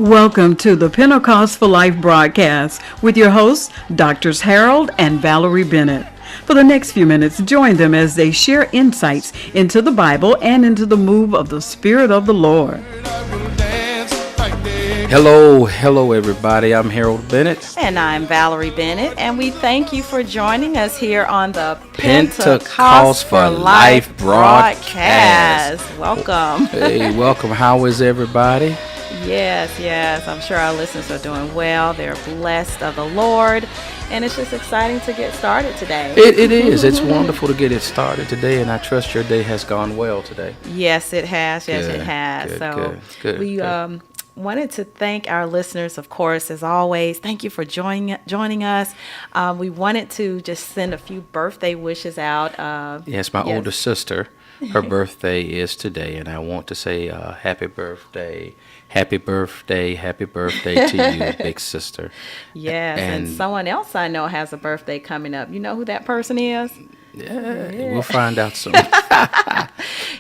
Welcome to the Pentecost for Life broadcast with your hosts, Drs. Harold and Valerie Bennett. For the next few minutes, join them as they share insights into the Bible and into the move of the Spirit of the Lord. Hello, everybody. I'm Harold Bennett. And I'm Valerie Bennett, and we thank you for joining us here on the Pentecost for Life broadcast. Welcome. Hey, welcome. How is everybody? Yes. I'm sure our listeners are doing well. They're blessed of the Lord, and it's just exciting to get started today. It is. It's wonderful to get it started today, and I trust your day has gone well today. Yes, it has. Good. We wanted to thank our listeners, of course, as always. Thank you for joining us. We wanted to just send a few birthday wishes out. Yes, my older sister, her birthday is today, and I want to say happy birthday to you, big sister. Yes, and someone else I know has a birthday coming up. You know who that person is? Yeah. We'll find out soon.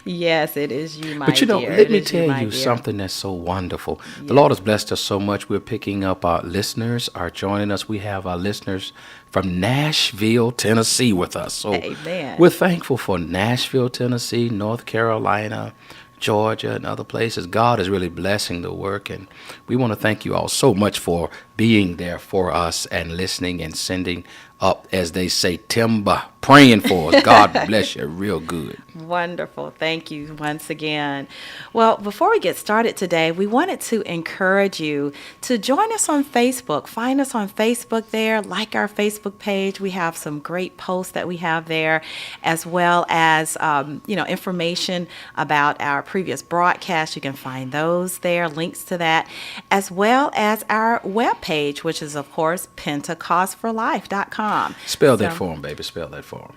Yes, it is you, my dear. But you know, let me tell you something that's so wonderful. Yeah. The Lord has blessed us so much. We're picking up our listeners are joining us. We have our listeners from Nashville, Tennessee with us. So Amen. We're thankful for Nashville, Tennessee, North Carolina, Georgia, and other places. God is really blessing the work, and we want to thank you all so much for being there for us and listening and sending up, as they say, timber, praying for us. God bless you real good. Wonderful. Thank you once again. Well, before we get started today, we wanted to encourage you to join us on Facebook. Find us on Facebook there, like our Facebook page. We have some great posts that we have there, as well as, information about our previous broadcasts. You can find those there, links to that, as well as our webpage, which is, of course, pentecostforlife.com. Spell that for him, baby. Spell that for him.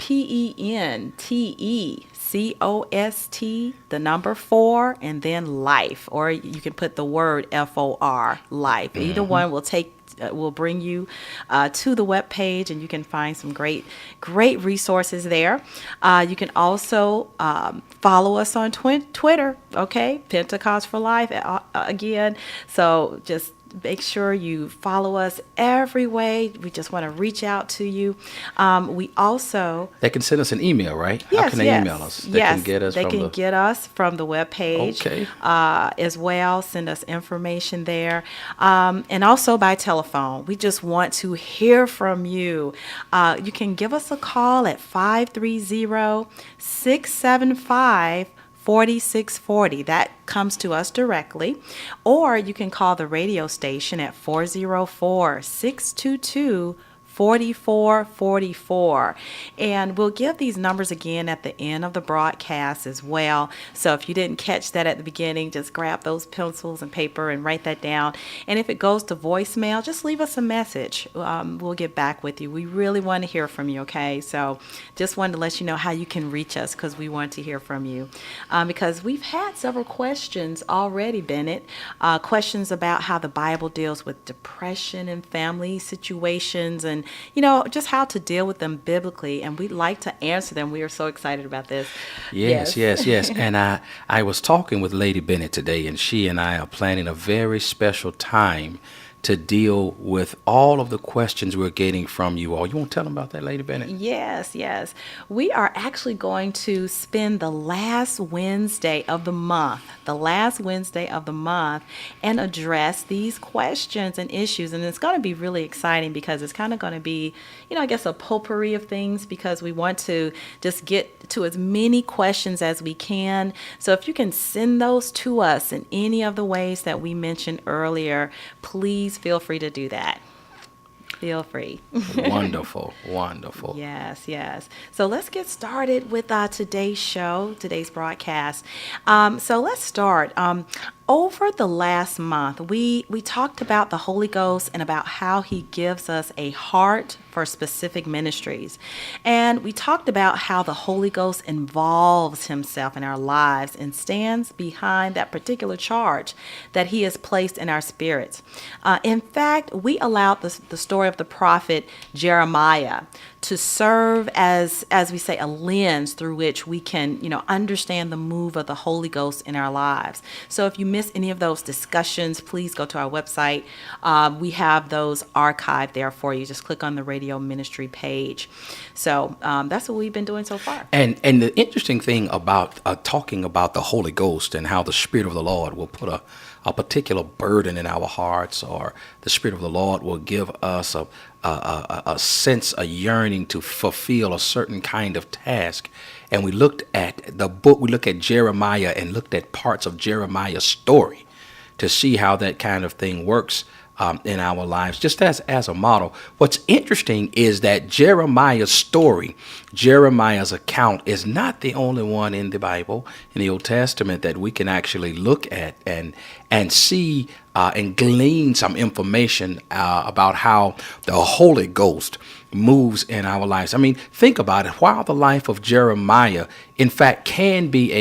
PENTECOST, the number 4, and then life, or you can put the word FOR, life. Mm-hmm. Either one will bring you to the web page, and you can find some great resources there. You can also follow us on Twitter, okay? Pentecost for Life again. So just make sure you follow us every way. We just want to reach out to you. We also... They can send us an email, right? Yes, How can they email us? They can get us from the webpage. Okay. As well. Send us information there. And also by telephone. We just want to hear from you. You can give us a call at 530-675-4640. That comes to us directly. Or you can call the radio station at 404-622-4444. And we'll give these numbers again at the end of the broadcast as well. So if you didn't catch that at the beginning, just grab those pencils and paper and write that down. And if it goes to voicemail, just leave us a message. We'll get back with you. We really want to hear from you, okay? So just wanted to let you know how you can reach us, because we want to hear from you. Because we've had several questions already, Bennett. Questions about how the Bible deals with depression and family situations, and just how to deal with them biblically, and we'd like to answer them. We are so excited about this. Yes. And I was talking with Lady Bennett today, and she and I are planning a very special time to deal with all of the questions we're getting from you all. You want to tell them about that, Lady Bennett? Yes. We are actually going to spend the last Wednesday of the month, and address these questions and issues. And it's going to be really exciting, because it's kind of going to be, a potpourri of things, because we want to just get to as many questions as we can. So if you can send those to us in any of the ways that we mentioned earlier, please feel free to do that. Feel free. Wonderful. Yes. So let's get started with today's broadcast. So let's start. Over the last month, we talked about the Holy Ghost and about how he gives us a heart for specific ministries. And we talked about how the Holy Ghost involves himself in our lives and stands behind that particular charge that he has placed in our spirits. In fact, we allowed the story of the prophet Jeremiah to serve as we say, a lens through which we can, understand the move of the Holy Ghost in our lives. So if you miss any of those discussions, please go to our website. We have those archived there for you. Just click on the radio ministry page. So that's what we've been doing so far. And the interesting thing about talking about the Holy Ghost and how the Spirit of the Lord will put a particular burden in our hearts, or the Spirit of the Lord will give us a sense, a yearning to fulfill a certain kind of task. And we looked at the book, we looked at Jeremiah and looked at parts of Jeremiah's story to see how that kind of thing works in our lives, just as a model. What's interesting is that Jeremiah's story, Jeremiah's account, is not the only one in the Bible, in the Old Testament, that we can actually look at and see and glean some information about how the Holy Ghost moves in our lives. I mean, think about it. While the life of Jeremiah, in fact, can be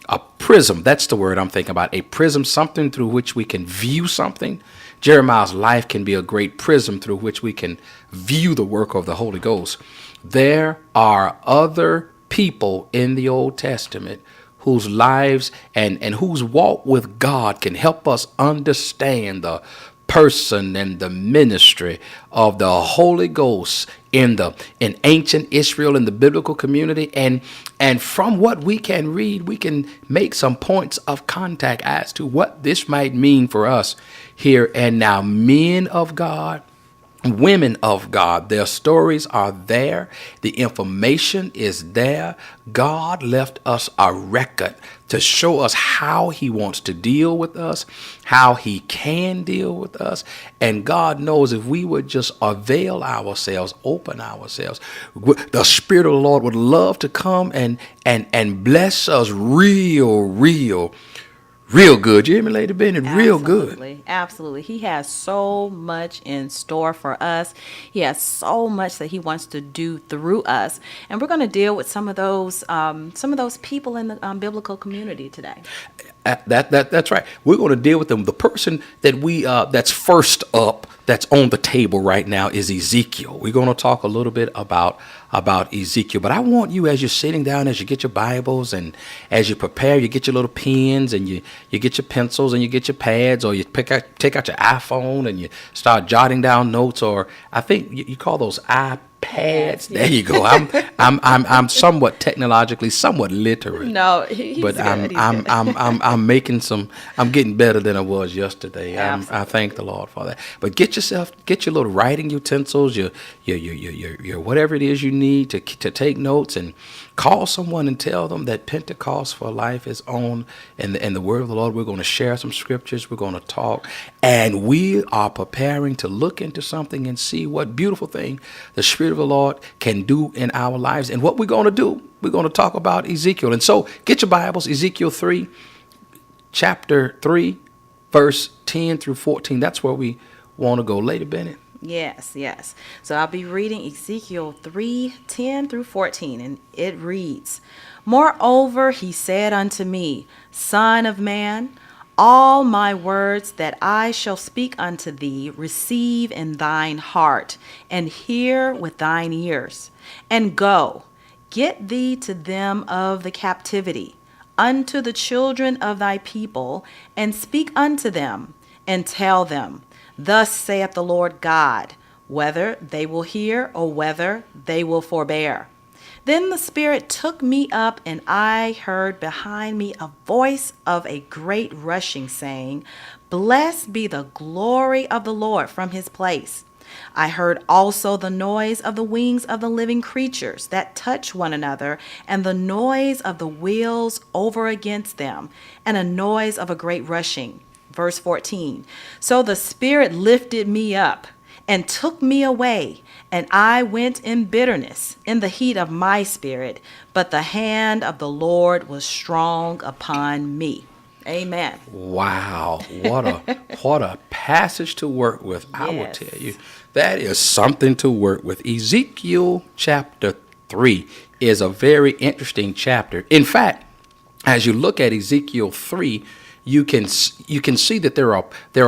a prism, that's the word I'm thinking about, a prism, something through which we can view something. Jeremiah's life can be a great prism through which we can view the work of the Holy Ghost. There are other people in the Old Testament whose lives and whose walk with God can help us understand the person and the ministry of the Holy Ghost in ancient Israel, in the biblical community. And from what we can read, we can make some points of contact as to what this might mean for us here and now. Men of God, women of God, their stories are there. The information is there. God left us a record to show us how he wants to deal with us, how he can deal with us. And God knows if we would just avail ourselves, open ourselves, the Spirit of the Lord would love to come and bless us real good. You hear me, Lady Bennett? Real good. Absolutely. He has so much in store for us. He has so much that he wants to do through us. And we're going to deal with some of those people in the biblical community today. That's right. We're going to deal with them. The person that that's first up, that's on the table right now, is Ezekiel. We're going to talk a little bit about Ezekiel. But I want you, as you're sitting down, as you get your Bibles and as you prepare, you get your little pens and you get your pencils and you get your pads, or you take out your iPhone and you start jotting down notes, or I think you call those iPads. There you go. I'm somewhat technologically somewhat literate. No, he's but good. I'm making some. I'm getting better than I was yesterday. I thank the Lord for that. But get your little writing utensils, your whatever it is you need to take notes, and call someone and tell them that Pentecost for Life is on, and the Word of the Lord. We're going to share some scriptures. We're going to talk, and we are preparing to look into something and see what beautiful thing the Spirit of the Lord can do in our lives. And what we're going to do, we're going to talk about Ezekiel. And so get your Bibles, Ezekiel 3, chapter 3, verse 10 through 14. That's where we want to go. Lady Bennett. Yes. So I'll be reading Ezekiel 3:10 through 14, and it reads, "Moreover, he said unto me, Son of man, all my words that I shall speak unto thee receive in thine heart, and hear with thine ears, and go, get thee to them of the captivity, unto the children of thy people, and speak unto them, and tell them, Thus saith the Lord God, whether they will hear or whether they will forbear. Then the Spirit took me up, and I heard behind me a voice of a great rushing, saying, Blessed be the glory of the Lord from his place. I heard also the noise of the wings of the living creatures that touch one another, and the noise of the wheels over against them, and a noise of a great rushing." Verse 14, "So the Spirit lifted me up and took me away, and I went in bitterness in the heat of my spirit, but the hand of the Lord was strong upon me." Amen. Wow, what a passage to work with. I will Yes. tell you, that is something to work with. Ezekiel chapter 3 is a very interesting chapter. In fact, as you look at Ezekiel 3, you can see that there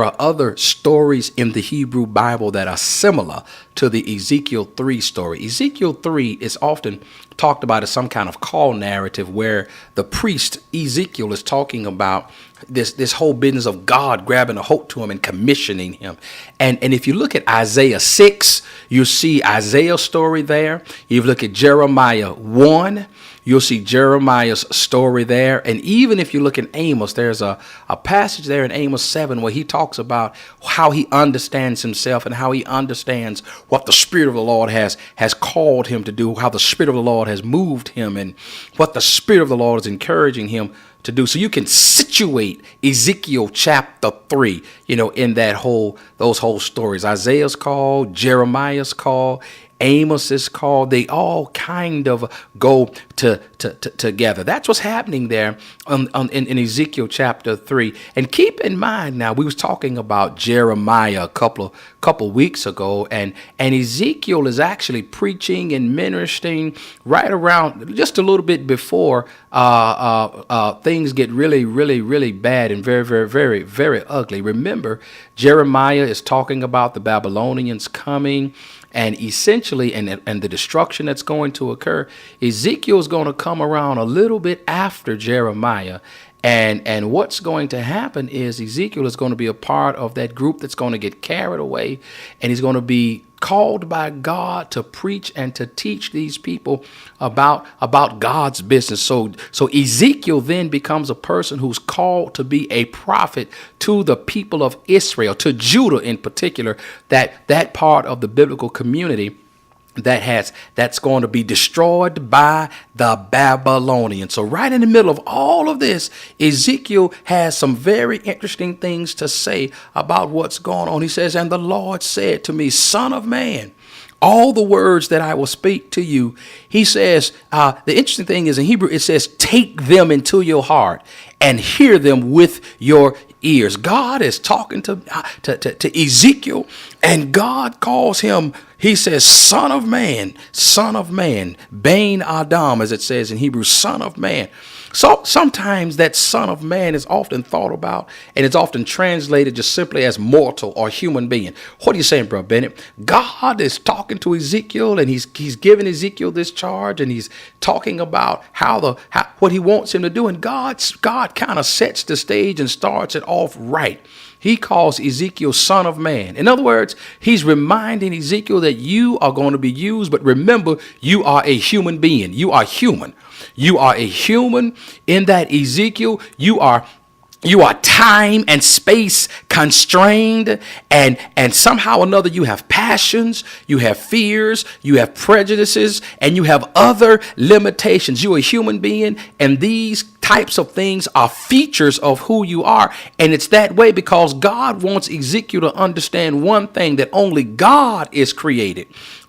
are other stories in the Hebrew Bible that are similar to the Ezekiel 3 story. Ezekiel 3 is often talked about as some kind of call narrative where the priest Ezekiel is talking about this whole business of God grabbing a hold to him and commissioning him. And if you look at Isaiah 6, you'll see Isaiah's story there. You look at Jeremiah 1, you'll see Jeremiah's story there. And even if you look at Amos, there's a passage there in Amos 7 where he talks about how he understands himself and how he understands what the Spirit of the Lord has called him to do, how the Spirit of the Lord has moved him, and what the Spirit of the Lord is encouraging him to do. So you can situate Ezekiel chapter 3, in those whole stories. Isaiah's call, Jeremiah's call, Amos's call, they all kind of go together. That's what's happening there in Ezekiel chapter 3. And keep in mind now, we was talking about Jeremiah a couple weeks ago, and Ezekiel is actually preaching and ministering right around just a little bit before things get really, really, really bad and very, very, very, very ugly. Remember, Jeremiah is talking about the Babylonians coming, and essentially, and the destruction that's going to occur. Ezekiel is going to come around a little bit after Jeremiah. And what's going to happen is Ezekiel is going to be a part of that group that's going to get carried away. And he's going to be called by God to preach and to teach these people about God's business. So Ezekiel then becomes a person who's called to be a prophet to the people of Israel, to Judah in particular, that part of the biblical community that's going to be destroyed by the Babylonians. So right in the middle of all of this, Ezekiel has some very interesting things to say about what's going on. He says, "And the Lord said to me, Son of man, all the words that I will speak to you," he says, the interesting thing is in Hebrew, it says, "take them into your heart and hear them with your ears." God is talking to Ezekiel, and God calls him, he says, son of man, Bain Adam, as it says in Hebrew, son of man. So sometimes that son of man is often thought about, and it's often translated just simply as mortal or human being. What are you saying, Brother Bennett? God is talking to Ezekiel, and he's giving Ezekiel this charge, and he's talking about what he wants him to do. And God kind of sets the stage and starts it off right. He calls Ezekiel son of man. In other words, he's reminding Ezekiel that you are going to be used, but remember, you are a human being. You are human. You are a human in that, Ezekiel, you are time and space constrained, and somehow or another you have passions, you have fears, you have prejudices, and you have other limitations. You're a human being, and these types of things are features of who you are. And it's that way because God wants Ezekiel to understand one thing, that only God is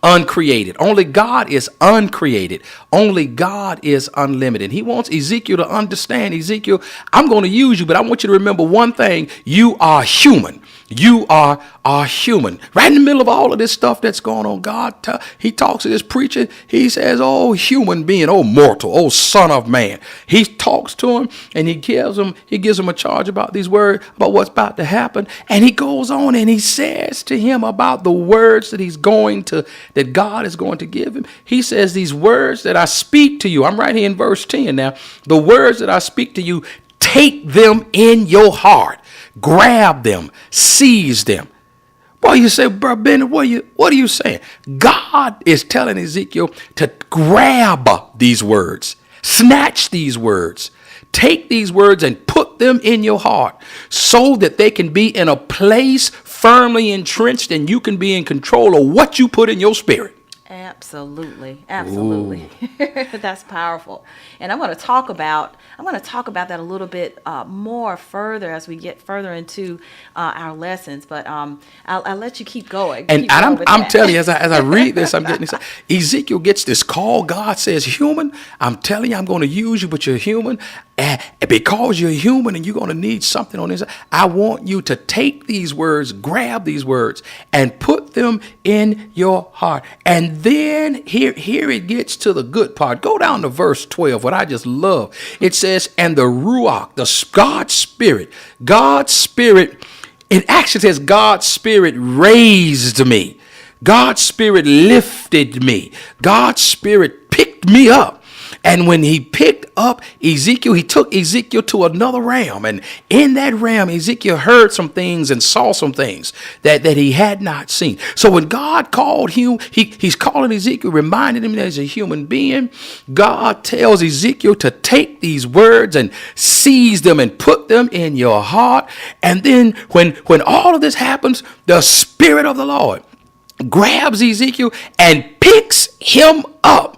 uncreated. Only God is uncreated. Only God is unlimited. He wants Ezekiel to understand, Ezekiel, I'm going to use you, but I want you to remember one thing. You are human. You are human. Right in the middle of all of this stuff that's going on, God, he talks to this preacher. He says, oh, human being, oh, mortal, oh, son of man. He talks to him, and he gives him a charge about these words, about what's about to happen. And he goes on and he says to him about the words that God is going to give him. He says, these words that I speak to you, I'm right here in verse 10 now, the words that I speak to you, take them in your heart. Grab them, seize them. Boy, you say, Bro Bennett, what are you saying? God is telling Ezekiel to grab these words, snatch these words, take these words and put them in your heart so that they can be in a place firmly entrenched, and you can be in control of what you put in your spirit. Absolutely. That's powerful. And I'm going to talk about that a little bit more further as we get further into our lessons. But I'll let you keep going. And I'm telling you, as I read this, I'm getting excited. Ezekiel gets this call. God says, human, I'm telling you, I'm going to use you, but you're human. And because you're human and you're going to need something on this, I want you to take these words, grab these words, and put them in your heart. And then here it gets to the good part. Go down to verse 12, what I just love. It says, and the Ruach, God's Spirit, it actually says God's Spirit raised me. God's Spirit lifted me. God's Spirit picked me up. And when he picked up Ezekiel, he took Ezekiel to another realm. And in that realm, Ezekiel heard some things and saw some things that he had not seen. So when God called him, he's calling Ezekiel, reminding him that he's a human being. God tells Ezekiel to take these words and seize them and put them in your heart. And then when all of this happens, the Spirit of the Lord grabs Ezekiel and picks him up.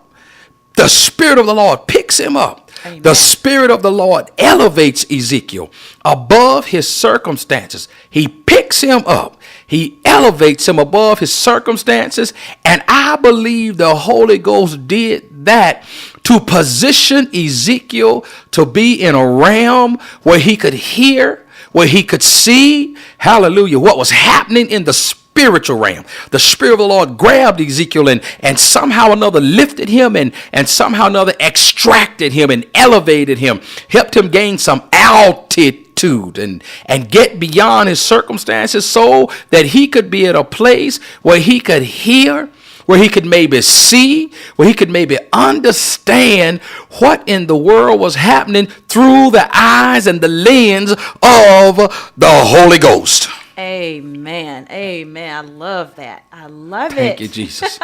The Spirit of the Lord picks him up. Amen. The Spirit of the Lord elevates Ezekiel above his circumstances. He picks him up. He elevates him above his circumstances. And I believe the Holy Ghost did that to position Ezekiel to be in a realm where he could hear, where he could see, hallelujah, what was happening in the spiritual realm. The Spirit of the Lord grabbed Ezekiel and somehow or another lifted him and somehow or another extracted him and elevated him, helped him gain some altitude and get beyond his circumstances so that he could be at a place where he could hear, where he could maybe see, where he could maybe understand what in the world was happening through the eyes and the lens of the Holy Ghost. Amen. Amen. I love that. I love it. Thank you, Jesus.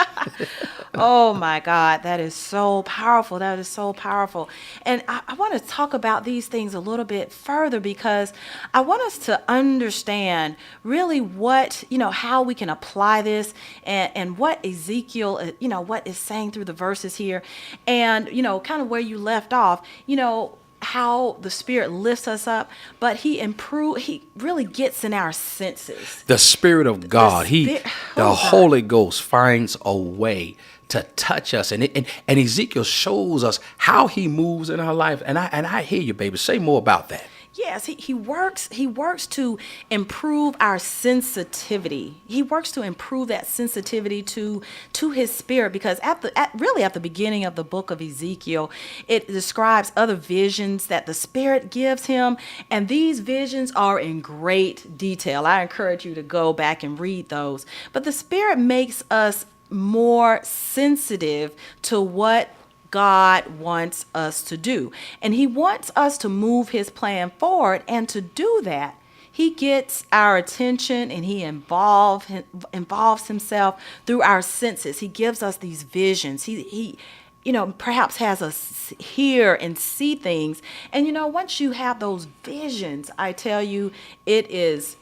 Oh my God, that is so powerful. That is so powerful. And I want to talk about these things a little bit further because I want us to understand really what, how we can apply this and what Ezekiel, what is saying through the verses here and, kind of where you left off, how the Spirit lifts us up, but he really gets in our senses. The Spirit of God, the Holy Ghost finds a way to touch us, and Ezekiel shows us how he moves in our life. And I hear you, baby. Say more about that. Yes, he works to improve our sensitivity. He works to improve that sensitivity to his spirit because at the beginning of the book of Ezekiel, it describes other visions that the Spirit gives him, and these visions are in great detail. I encourage you to go back and read those. But the Spirit makes us more sensitive to what God wants us to do. And he wants us to move his plan forward. And to do that, he gets our attention and he involves himself through our senses. He gives us these visions. He perhaps has us hear and see things. And, once you have those visions, I tell you, it is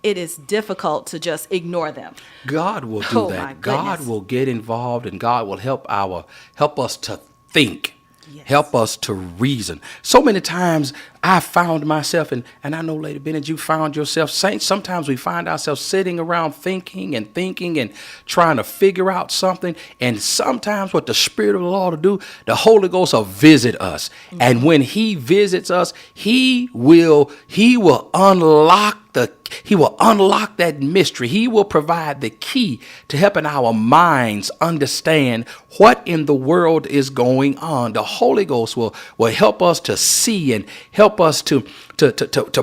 difficult to just ignore them. God will do that. God will get involved and God will help us to think, yes. Help us to reason. So many times I found myself, and I know, Lady Bennett, you found yourself, saints, sometimes we find ourselves sitting around thinking and trying to figure out something. And sometimes what the Spirit of the Lord will do, the Holy Ghost will visit us. Mm-hmm. And when he visits us, he will unlock that mystery. He will provide the key to helping our minds understand what in the world is going on. The Holy Ghost will help us to see and help us to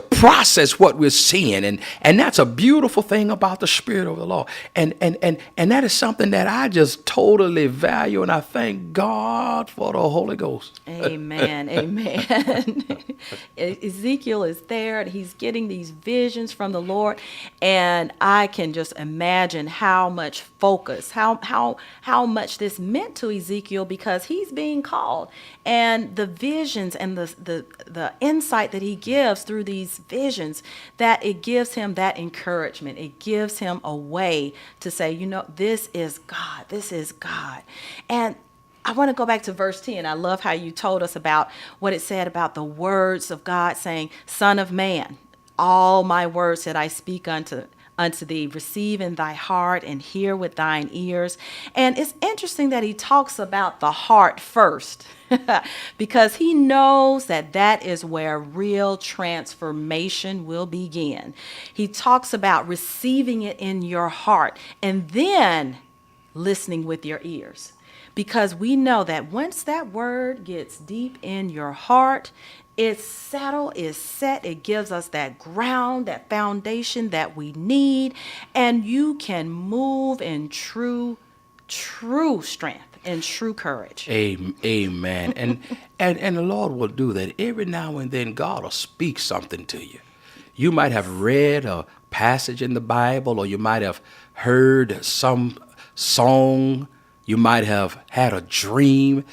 process what we're seeing. And that's a beautiful thing about the Spirit of the Lord. And that is something that I just totally value, and I thank God for the Holy Ghost. Amen. Amen. Ezekiel is there and he's getting these visions from the Lord, and I can just imagine how much focus, how much this meant to Ezekiel because he's being called, and the visions and the insight that he gives through these visions, that it gives him that encouragement. It gives him a way to say, this is God. This is God. And I want to go back to verse 10. I love how you told us about what it said about the words of God saying, Son of man, all my words that I speak unto thee, receive in thy heart and hear with thine ears. And it's interesting that he talks about the heart first because he knows that is where real transformation will begin. He talks about receiving it in your heart and then listening with your ears. Because we know that once that word gets deep in your heart, It's settled, it's set. It gives us that ground, that foundation that we need. And you can move in true strength and true courage. Amen. And the Lord will do that. Every now and then God will speak something to you. You might have read a passage in the Bible, or you might have heard some song. You might have had a dream.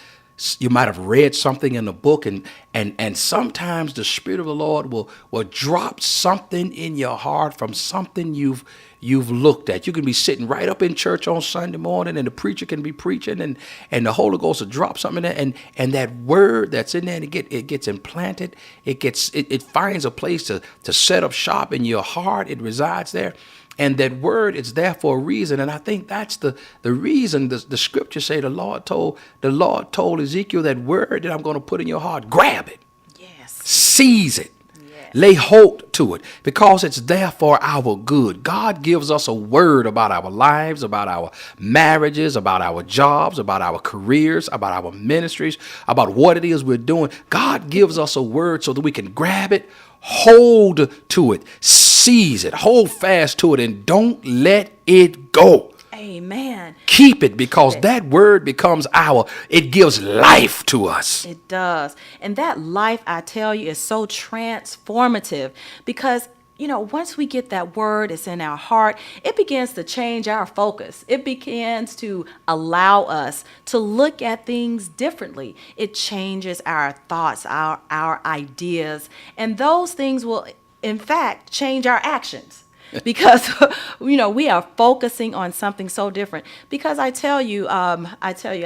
You might have read something in a book, and sometimes the Spirit of the Lord will drop something in your heart from something you've looked at. You can be sitting right up in church on Sunday morning, and the preacher can be preaching, and the Holy Ghost will drop something in there, and that word that's in there, it gets implanted. It finds a place to set up shop in your heart. It resides there. And that word is there for a reason. And I think that's the reason the scriptures say the Lord told Ezekiel, that word that I'm going to put in your heart, grab it. Yes. Seize it. Yes. Lay hold to it, because it's there for our good. God gives us a word about our lives, about our marriages, about our jobs, about our careers, about our ministries, about what it is we're doing. God gives us a word so that we can grab it, hold to it, seize it, hold fast to it, and don't let it go. Amen. Keep it, because that word becomes it gives life to us. It does. And that life, I tell you, is so transformative, because once we get that word, it's in our heart, it begins to change our focus. It begins to allow us to look at things differently. It changes our thoughts, our ideas, and those things will, in fact, change our actions. Because we are focusing on something so different. Because I tell you,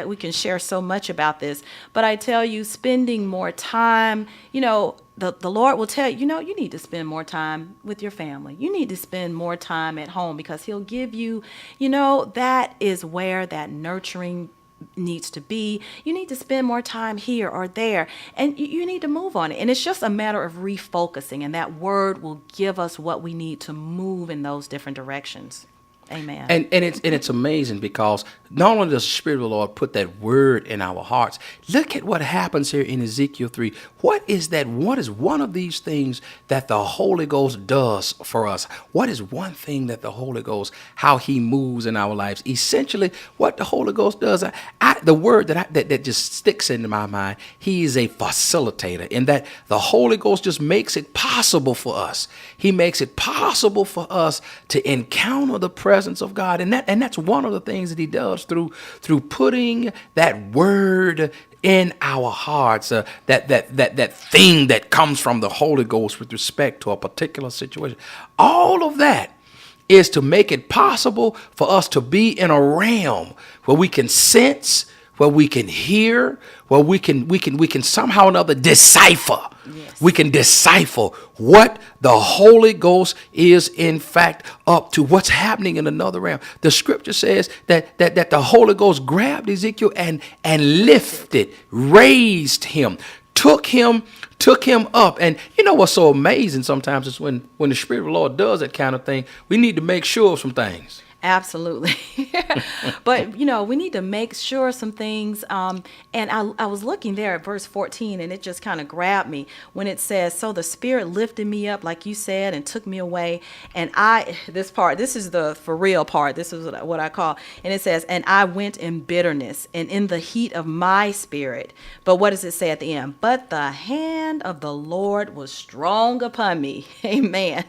we can share so much about this, but I tell you, spending more time, the Lord will tell you, you need to spend more time with your family. You need to spend more time at home, because He'll give you, that is where that nurturing needs to be. You need to spend more time here or there, and you need to move on it. And it's just a matter of refocusing, and that word will give us what we need to move in those different directions. Amen. And it's amazing, because not only does the Spirit of the Lord put that word in our hearts, look at what happens here in Ezekiel 3. What is that? What is one of these things that the Holy Ghost does for us? What is one thing that the Holy Ghost, how He moves in our lives? Essentially, what the Holy Ghost does, the word that just sticks into my mind, He is a facilitator, in that the Holy Ghost just makes it possible for us. He makes it possible for us to encounter the presence of God, and that's one of the things that He does through putting that word in our hearts, that thing that comes from the Holy Ghost with respect to a particular situation. All of that is to make it possible for us to be in a realm where we can sense, where we can hear, where we can somehow or another decipher. Yes. We can decipher what the Holy Ghost is in fact up to, what's happening in another realm. The scripture says that the Holy Ghost grabbed Ezekiel and lifted, raised him, took him up. And you know what's so amazing sometimes is when the Spirit of the Lord does that kind of thing, we need to make sure of some things. Absolutely. But, we need to make sure some things. And I was looking there at verse 14, and it just kind of grabbed me when it says, so the Spirit lifted me up, like you said, and took me away. And this is the for real part. This is what I call. And it says, and I went in bitterness and in the heat of my spirit. But what does it say at the end? But the hand of the Lord was strong upon me. Amen.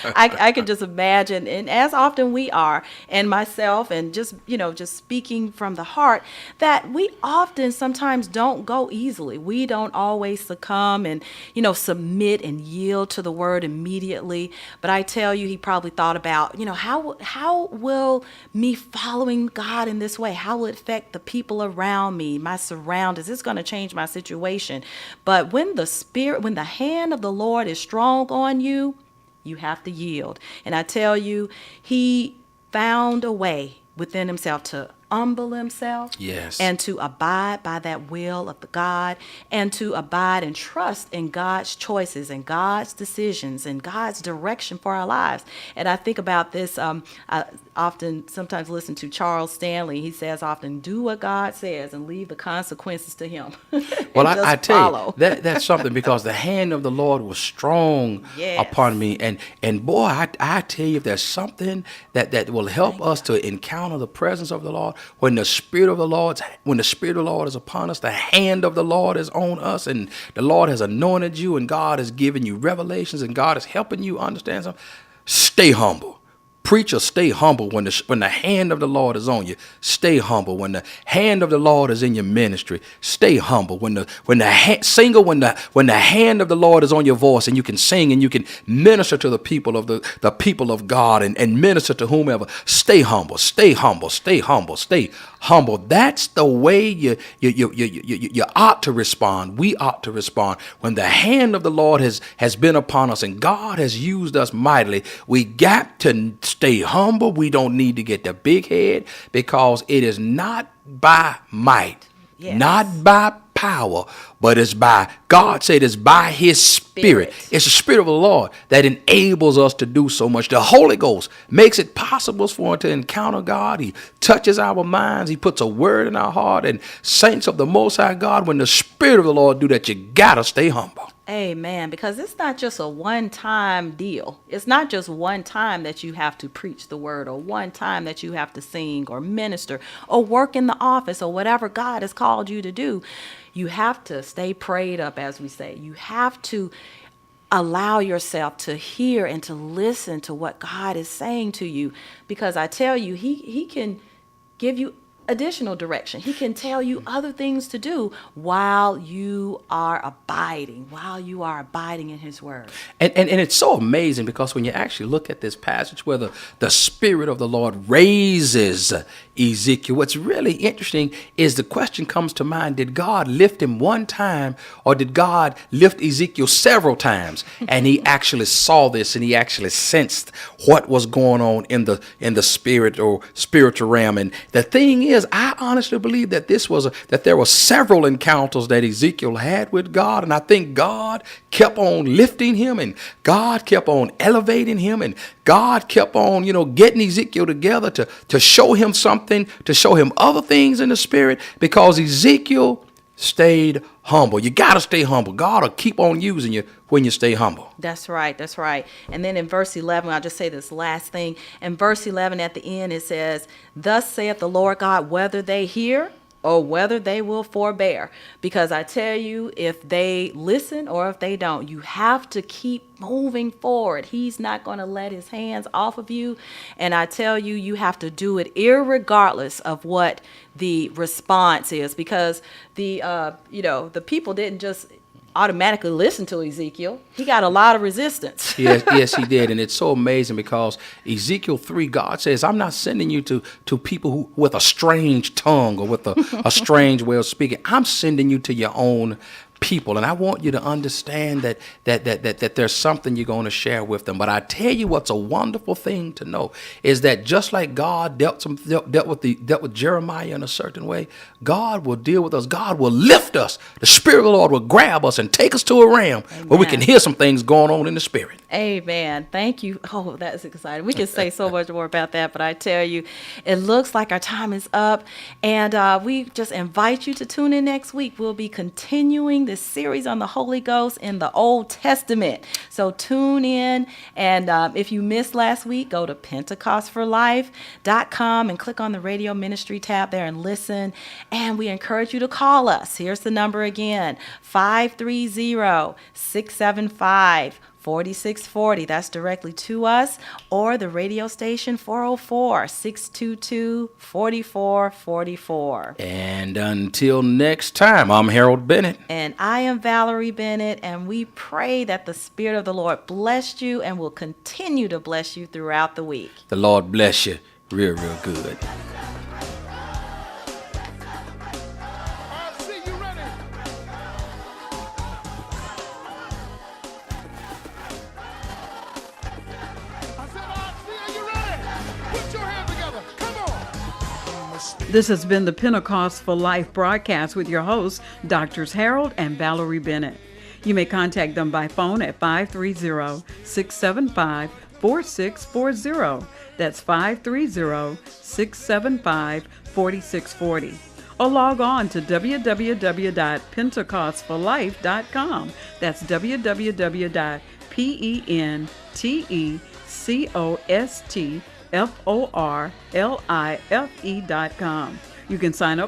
I could just imagine, and as often we are, and myself, and just speaking from the heart, that we often sometimes don't go easily. We don't always succumb and submit and yield to the word immediately. But I tell you, He probably thought about how will me following God in this way, how will it affect the people around me, my surroundings? It's going to change my situation. But when the hand of the Lord is strong on you, you have to yield. And I tell you, He found a way within Himself to humble himself, Yes. and to abide by that will of the God, and to abide and trust in God's choices and God's decisions and God's direction for our lives. And I think about this. I often sometimes listen to Charles Stanley. He says often, do what God says and leave the consequences to him. Well, And I just tell follow. you, that's something, because the hand of the Lord was strong Yes. upon me. And boy, I tell you, if there's something that will help us to encounter the presence of the Lord, when the Spirit of the Lord is upon us, the hand of the Lord is on us, and the Lord has anointed you, and God has given you revelations, and God is helping you understand something. Stay humble. Preacher, stay humble when the hand of the Lord is on you. Stay humble when the hand of the Lord is in your ministry. Stay humble when the hand of the Lord is on your voice, and you can sing and you can minister to the people of the people of God, and minister to whomever. Stay humble. Stay humble. Stay humble. Stay humble. That's the way you ought to respond. We ought to respond when the hand of the Lord has been upon us and God has used us mightily. We got to stay humble. We don't need to get the big head, because it is not by might, Yes. not by power, but it's by, God said, it's by his Spirit. It's the Spirit of the Lord that enables us to do so much. The Holy Ghost makes it possible for us to encounter God. He touches our minds. He puts a word in our heart. And saints of the Most High God, when the Spirit of the Lord do that, you gotta stay humble. Amen. Because it's not just a one-time deal. It's not just one time that you have to preach the word, or one time that you have to sing or minister or work in the office or whatever God has called you to do. You have to stay prayed up, as we say. You have to allow yourself to hear and to listen to what God is saying to you. Because I tell you, he can give you additional direction. He can tell you other things to do while you are abiding in his word. And it's so amazing, because when you actually look at this passage where the Spirit of the Lord raises Ezekiel, what's really interesting is the question comes to mind: did God lift him one time, or did God lift Ezekiel several times? And he actually saw this, and he actually sensed what was going on in the spirit or spiritual realm. And the thing is, I honestly believe that that there were several encounters that Ezekiel had with God, and I think God kept on lifting him, and God kept on elevating him, and God kept on, getting Ezekiel together to show him something, to show him other things in the spirit, because Ezekiel stayed humble. You got to stay humble. God will keep on using you when you stay humble. That's right. That's right. And then in verse 11, I'll just say this last thing. In verse 11 at the end, it says, "Thus saith the Lord God, whether they hear or whether they will forbear." Because I tell you, if they listen or if they don't, you have to keep moving forward. He's not going to let his hands off of you. And I tell you, you have to do it irregardless of what the response is, because the people didn't just automatically listen to Ezekiel. He got a lot of resistance. Yes, he did. And it's so amazing, because Ezekiel 3, God says, I'm not sending you to people who with a strange tongue or with a strange way of speaking. I'm sending you to your own people. And I want you to understand that there's something you're going to share with them. But I tell you what's a wonderful thing to know is that just like God dealt with Jeremiah in a certain way, God will deal with us. God will lift us. The Spirit of the Lord will grab us and take us to a realm where we can hear some things going on in the Spirit. Amen. Thank you. Oh, that's exciting. We can say so much more about that, but I tell you, it looks like our time is up, and we just invite you to tune in next week. We'll be continuing this series on the Holy Ghost in the Old Testament. So tune in, and if you missed last week, go to PentecostForLife.com and click on the Radio Ministry tab there and listen. And we encourage you to call us. Here's the number again, 530-675-4640. That's directly to us, or the radio station 404-622-4444. And until next time, I'm Harold Bennett. And I am Valerie Bennett, and we pray that the Spirit of the Lord blessed you and will continue to bless you throughout the week. The Lord bless you real good. Put your hands together. Come on. This has been the Pentecost for Life broadcast with your hosts, Drs. Harold and Valerie Bennett. You may contact them by phone at 530-675-4640. That's 530-675-4640. Or log on to www.pentecostforlife.com. That's www.pentecostforlife.com. You can sign up